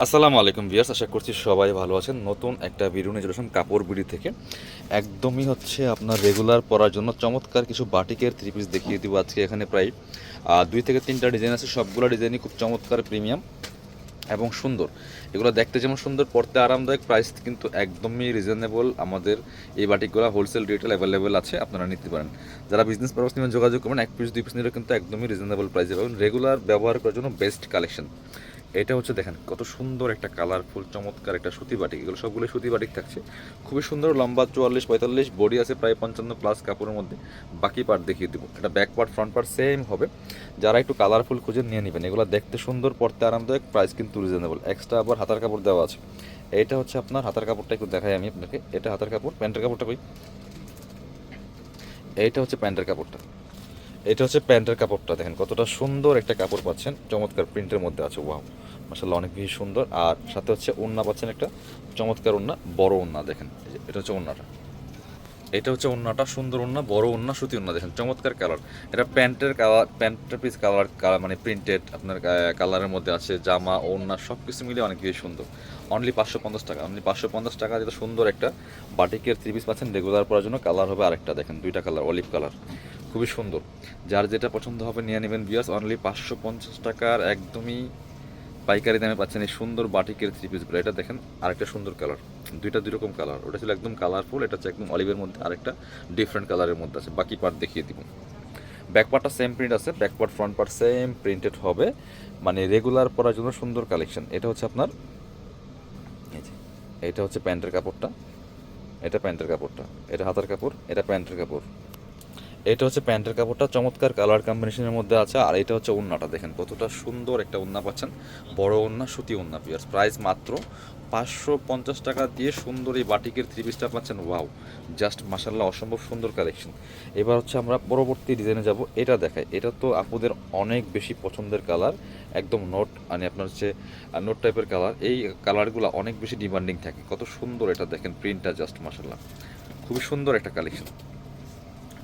আসসালামু আলাইকুম ভিউয়ার্স, আশা করছি সবাই ভালো আছেন। নতুন একটা ভিডিও নিয়ে চলে আসলাম কাপড় বিডি থেকে। একদমই হচ্ছে আপনার রেগুলার পরার জন্য চমৎকার কিছু বাটিকের থ্রি পিস দেখিয়ে দিব আজকে। এখানে প্রায় 2 থেকে 3টা ডিজাইন আছে, সবগুলো ডিজাইনই খুব চমৎকার, প্রিমিয়াম এবং সুন্দর। এগুলো দেখতে যেমন সুন্দর, পড়তে আরামদায়ক, প্রাইস কিন্তু একদমই রিজনেবল। আমাদের এই বাটিকগুলো হোলসেল রিটেল অ্যাভেলেবেল আছে, আপনারা নিতে পারেন। যারা বিজনেস পারপাস নিয়ে যোগাযোগ করবেন, 1 পিস 2 পিস নিলে কিন্তু একদমই রিজনেবল প্রাইসে পাবেন। রেগুলার ব্যবহার করার জন্য বেস্ট কালেকশন। এটা হচ্ছে দেখেন কত সুন্দর একটা কালারফুল চমৎকার একটা সুতি বাটিক। এগুলো সবগুলো সুতি বাটিক থাকছে, খুবই সুন্দর। লম্বা 44-45, বডি আছে প্রায় 55+ কাপড়ের মধ্যে। বাকি পার্ট দেখিয়ে দেবো। এটা back part front part same হবে। যারা একটু কালারফুল খুঁজে নিয়ে নেবেন। এগুলো দেখতে সুন্দর, পড়তে আরামদায়ক, প্রাইস কিন্তু রিজনেবল। এক্সট্রা আবার হাতার কাপড় দেওয়া আছে। এটা হচ্ছে আপনার হাতার কাপড়টা একটু দেখাই আমি আপনাকে। এটা হাতার কাপড়। প্যান্টের কাপড়টা কই? এইটা হচ্ছে প্যান্টের কাপড়টা। এটা হচ্ছে প্যান্টের কাপড়টা, দেখেন কতটা সুন্দর একটা কাপড় পাচ্ছেন, চমৎকার প্রিন্টের মধ্যে আছে। ওয়াও, মাশাআল্লাহ, অনেক বেশি সুন্দর। আর সাথে হচ্ছে ওড়না পাচ্ছেন, একটা চমৎকার ওড়না, বড় ওড়না। দেখেন এটা হচ্ছে ওড়নাটা। এটা হচ্ছে ওড়নাটা, সুন্দর ওড়না, বড় ওড়না, সুতি ওড়না। দেখেন চমৎকার কালার। এটা প্যান্টের কালার, প্যান্টের পিস কালার মানে প্রিন্টেড আপনার কালারের মধ্যে আছে। জামা ওড়না সব কিছু মিলে অনেক বেশি সুন্দর। অনলি 550 টাকা। অনলি 550 টাকা যেটা সুন্দর একটা বাটিকের থ্রি পিস পাচ্ছেন রেগুলার পরার জন্য। কালার হবে আরেকটা, দেখেন 2টা কালার, অলিভ কালার, খুবই সুন্দর। যার যেটা পছন্দ হবে নিয়ে নেবেন বিয়াস। অনলি 550 টাকার একদমই পাইকারি দামে পাচ্ছেন এই সুন্দর বাটিকের থ্রি পিসগুলো। এটা দেখেন আরেকটা সুন্দর কালার, দুই রকম কালার। ওটা ছিল একদম কালারফুল, এটা হচ্ছে একদম অলিভের মধ্যে, আরেকটা ডিফারেন্ট কালারের মধ্যে আছে। বাকি পার্ট দেখিয়ে দিব। ব্যাক পার্টটা সেম প্রিন্ট আছে, back part front part same printed হবে। মানে রেগুলার পরার জন্য সুন্দর কালেকশন। এটা হচ্ছে আপনার এই যে, এটা হচ্ছে প্যান্টের কাপড়টা, এটা প্যান্টের কাপড়টা, এটা হাতার কাপড়, এটা প্যান্টের কাপড়। এটা হচ্ছে প্যান্টের কাপড়টা, চমৎকার কালার কম্বিনেশনের মধ্যে আছে। আর এটা হচ্ছে ওড়নাটা, দেখেন কতটা সুন্দর একটা ওড়না পাচ্ছেন, বড় ওড়না, সুতি ওড়না পিয়ার্স। প্রাইস মাত্র 550 টাকা দিয়ে সুন্দর এই বাটিকের থ্রি পিসটা পাচ্ছেন। ওয়াও, জাস্ট মাশাল্লাহ, অসম্ভব সুন্দর কালেকশন। এবার হচ্ছে আমরা পরবর্তী ডিজাইনে যাব। এটা দেখায়, এটা তো আপুদের অনেক বেশি পছন্দের কালার, একদম নোট, মানে আপনার হচ্ছে নোট টাইপের কালার। এই কালারগুলো অনেক বেশি ডিমান্ডিং থাকে। কত সুন্দর এটা, দেখেন প্রিন্টটা জাস্ট মাশাল্লাহ, খুবই সুন্দর একটা কালেকশন।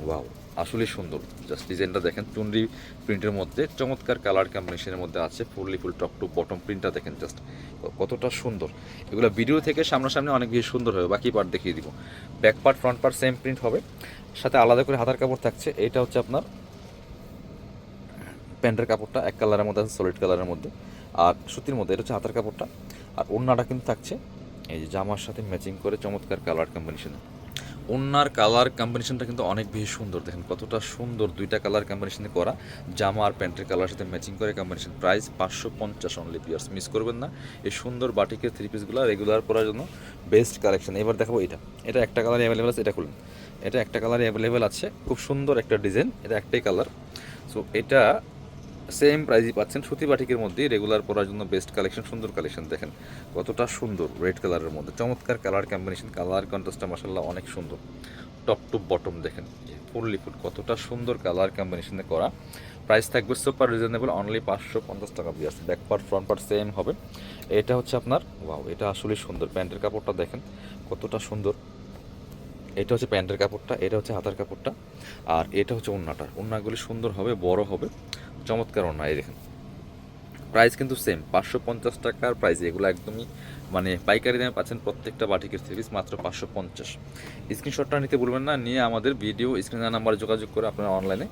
ওয়াও, আসলেই সুন্দর। জাস্ট ডিজাইনটা দেখেন, চুনরি প্রিন্টের মধ্যে চমৎকার কালার কম্বিনেশনের মধ্যে আছে। Fully full top to bottom প্রিন্টটা দেখেন জাস্ট কতটা সুন্দর। এগুলো ভিডিও থেকে সামনাসামনি অনেক বেশি সুন্দর হবে। বাকি পার্ট দেখিয়ে দিব। Back part front part same print হবে, সাথে আলাদা করে হাতার কাপড় থাকছে। এইটা হচ্ছে আপনার প্যান্টের কাপড়টা, এক কালারের মধ্যে আছে, সলিড কালারের মধ্যে আর সুতির মধ্যে। এটা হচ্ছে হাতার কাপড়টা। আর ওড়নাটা কিন্তু থাকছে এই যে জামার সাথে ম্যাচিং করে, চমৎকার কালার কম্বিনেশনে। ওড়নার কালার কম্বিনেশনটা কিন্তু অনেক বেশি সুন্দর। দেখেন কতটা সুন্দর, 2টা কালার কম্বিনেশনে করা, জামা আর প্যান্টের কালার সাথে ম্যাচিং করে combination. Price 550 only pieces, miss করবেন না। এই সুন্দর বাটিকের থ্রি পিসগুলো রেগুলার পরার জন্য বেস্ট কালেকশন। এবার দেখাবো এটা। এটা একটা কালারই অ্যাভেলেবেল আছে, এটা খুলুন। এটা একটা কালারই অ্যাভেলেবেল আছে, খুব সুন্দর একটা ডিজাইন। এটা একটাই কালার। সো এটা সেম প্রাইজই পাচ্ছেন, সুতি বাটিকের মধ্যেই রেগুলার পরার জন্য বেস্ট কালেকশন, সুন্দর কালেকশন। দেখেন কতটা সুন্দর, রেড কালারের মধ্যে চমৎকার কালার কম্বিনেশন। কালার কন্ট্রাস্টটা মাসাল্লাহ অনেক সুন্দর। টপ টু বটম দেখেন ফুললি ফুল, কতটা সুন্দর কালার কম্বিনেশনে করা। প্রাইস থাকবে সুপার রিজনেবল, অনলি 550 টাকা দিয়ে আসছে। Back part front part same হবে। এটা হচ্ছে আপনার, ওয়াও, এটা আসলে সুন্দর। প্যান্টের কাপড়টা দেখেন কতটা সুন্দর। এটা হচ্ছে প্যান্টের কাপড়টা, এটা হচ্ছে হাতার কাপড়টা, আর এটা হচ্ছে ওড়নাটা। ওড়নাগুলি সুন্দর হবে, বড় হবে, চমৎকার ওড়না। এই দেখেন প্রাইস কিন্তু সেম, 550 টাকার প্রাইস। এগুলো একদমই মানে পাইকারি দামে পাচ্ছেন প্রত্যেকটা বাটিকের থ্রি পিস, মাত্র 550। স্ক্রিনশটটা নিতে ভুলবেন না, নিয়ে আমাদের ভিডিও স্ক্রিনের নাম্বারে যোগাযোগ করে আপনারা অনলাইনে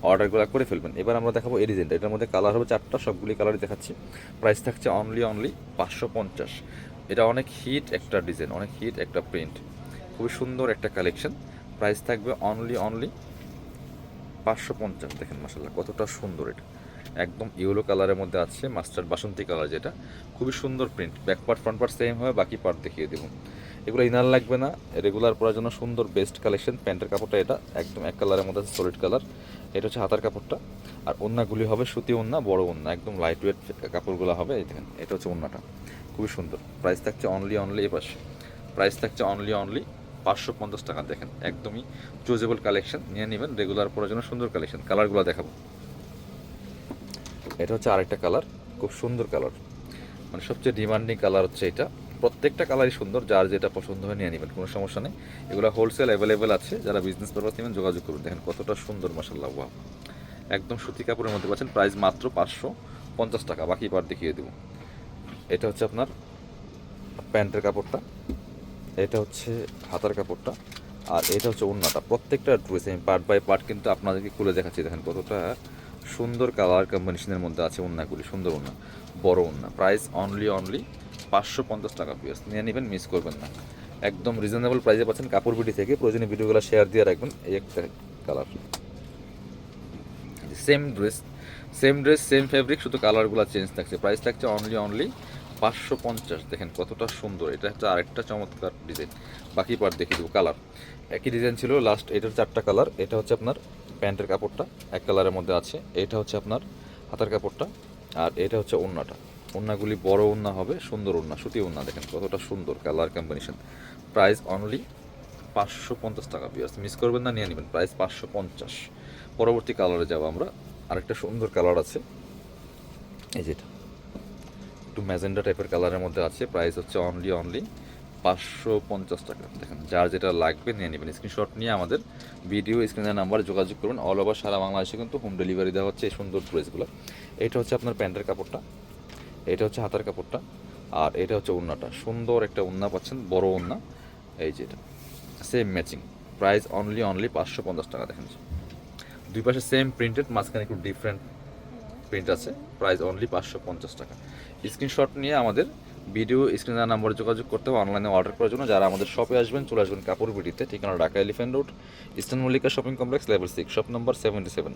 অর্ডারগুলো করে ফেলবেন। এবার আমরা দেখাবো এই ডিজাইনটা। এটার মধ্যে কালার হবে 4টা, সবগুলি কালারই দেখাচ্ছি। প্রাইস থাকছে অনলি 550। এটা অনেক হিট একটা ডিজাইন, অনেক হিট একটা প্রিন্ট, খুবই সুন্দর একটা কালেকশন। প্রাইস থাকবে অনলি 550। দেখেন মাসাল্লাহ কতটা সুন্দর। এটা একদম ইয়েলো কালারের মধ্যে আছে, মাস্টার্ড বাসন্তী কালার, যেটা খুবই সুন্দর print. Back part front part same হবে, বাকি পার্ট দেখিয়ে দেবো। এগুলো ইনার লাগবে না, রেগুলার পরার জন্য সুন্দর বেস্ট কালেকশন। প্যান্টের কাপড়টা এটা একদম এক কালারের মধ্যে আছে, সলিড কালার। এটা হচ্ছে হাতার কাপড়টা। আর ওড়নাগুলি হবে সুতি ওড়না, বড় ওড়না, একদম লাইট ওয়েট কাপড়গুলো হবে। এই দেখেন এটা হচ্ছে ওড়নাটা, খুবই সুন্দর। প্রাইস থাকছে অনলি এ পাশে, প্রাইস থাকছে অনলি 550 টাকা। দেখেন একদমই চুজেবল কালেকশন, নিয়ে নেবেন রেগুলার পরার জন্য সুন্দর কালেকশন। কালারগুলো দেখাবো। এটা হচ্ছে আরেকটা কালার, খুব সুন্দর কালার, মানে সবচেয়ে ডিমান্ডিং কালার হচ্ছে এটা। প্রত্যেকটা কালারই সুন্দর, যার যেটা পছন্দ হয় নিয়ে নেবেন, কোনো সমস্যা নেই। এগুলো হোলসেল অ্যাভেলেবেল আছে, যারা বিজনেস পারপাস নেবেন যোগাযোগ করুন। দেখেন কতটা সুন্দর মাসাল্লাহ, ওয়াও, একদম সুতি কাপড়ের মধ্যে পাচ্ছেন। প্রাইস মাত্র 550 টাকা। বাকি পার দেখিয়ে দেবো। এটা হচ্ছে আপনার প্যান্টের কাপড়টা, এটা হচ্ছে হাতার কাপড়টা, আর এটা হচ্ছে ওড়নাটা। প্রত্যেকটা ড্রেস আমি পার্ট বাই পার্ট কিন্তু আপনাদেরকে খুলে দেখাচ্ছি। দেখেন কতটা সুন্দর কালার কম্বিনেশনের মধ্যে আছে ওড়নাগুলি, সুন্দর ওড়না, বড় ওড়না। প্রাইস অনলি 550 টাকা পিস, নিয়ে নেবেন, মিস করবেন না। একদম রিজনেবল প্রাইসে পাচ্ছেন কাপড় বিডি থেকে। প্রয়োজনীয় ভিডিওগুলো শেয়ার দিয়ে রাখবেন। এই একটা colour, same dress same fabric, শুধু কালারগুলো চেঞ্জ থাকছে। প্রাইস থাকছে অনলি 550। দেখেন কতটা সুন্দর, এটা হচ্ছে আরেকটা চমৎকার ডিজাইন। বাকি পার্ট দেখিয়ে দেবো। কালার একই ডিজাইন ছিল লাস্ট, এটার 4টা কালার। এটা হচ্ছে আপনার প্যান্টের কাপড়টা, এক কালারের মধ্যে আছে। এটা হচ্ছে আপনার হাতার কাপড়টা, আর এটা হচ্ছে ওড়নাটা। ওড়নাগুলি বড় ওড়না হবে, সুন্দর ওড়না, সুতি ওড়না। দেখেন কতটা সুন্দর কালার কম্বিনেশন। প্রাইস অনলি 550 টাকা পিস, মিস করবেন না, নিয়ে নেবেন। প্রাইস 550। পরবর্তী কালারে যাব আমরা। আরেকটা সুন্দর কালার আছে, এই যেটা একটু ম্যাজেন্ডা টাইপের কালারের মধ্যে আছে। প্রাইস হচ্ছে অনলি 550 টাকা। দেখেন যার যেটা লাগবে নিয়ে নেবেন। স্ক্রিনশট নিয়ে আমাদের ভিডিও স্ক্রিনের নাম্বারে যোগাযোগ করবেন। অল ওভার সারা বাংলাদেশে কিন্তু হোম ডেলিভারি দেওয়া হচ্ছে এই সুন্দর ড্রেসগুলো। এটা হচ্ছে আপনার প্যান্টের কাপড়টা, এটা হচ্ছে হাতার কাপড়টা, আর এটা হচ্ছে ওড়নাটা। সুন্দর একটা ওড়না পাচ্ছেন, বড় ওড়না, এই যেটা সেম ম্যাচিং। প্রাইস অনলি 550 টাকা। দেখেন দুই পাশে সেম প্রিন্টেড, মাঝখানে একটু ডিফারেন্ট প্রিন্ট আছে। প্রাইস অনলি 550 টাকা। স্ক্রিনশট নিয়ে আমাদের ভিডিও স্ক্রিনের নাম্বারে যোগাযোগ করতে হবে অনলাইনে অর্ডার করার জন্য। যারা আমাদের শপে আসবেন, চলে আসবেন কাপড় বিডিতে। ঠিকানা Dhaka elephant road, eastern Mallika shopping complex, level 6, shop number 77।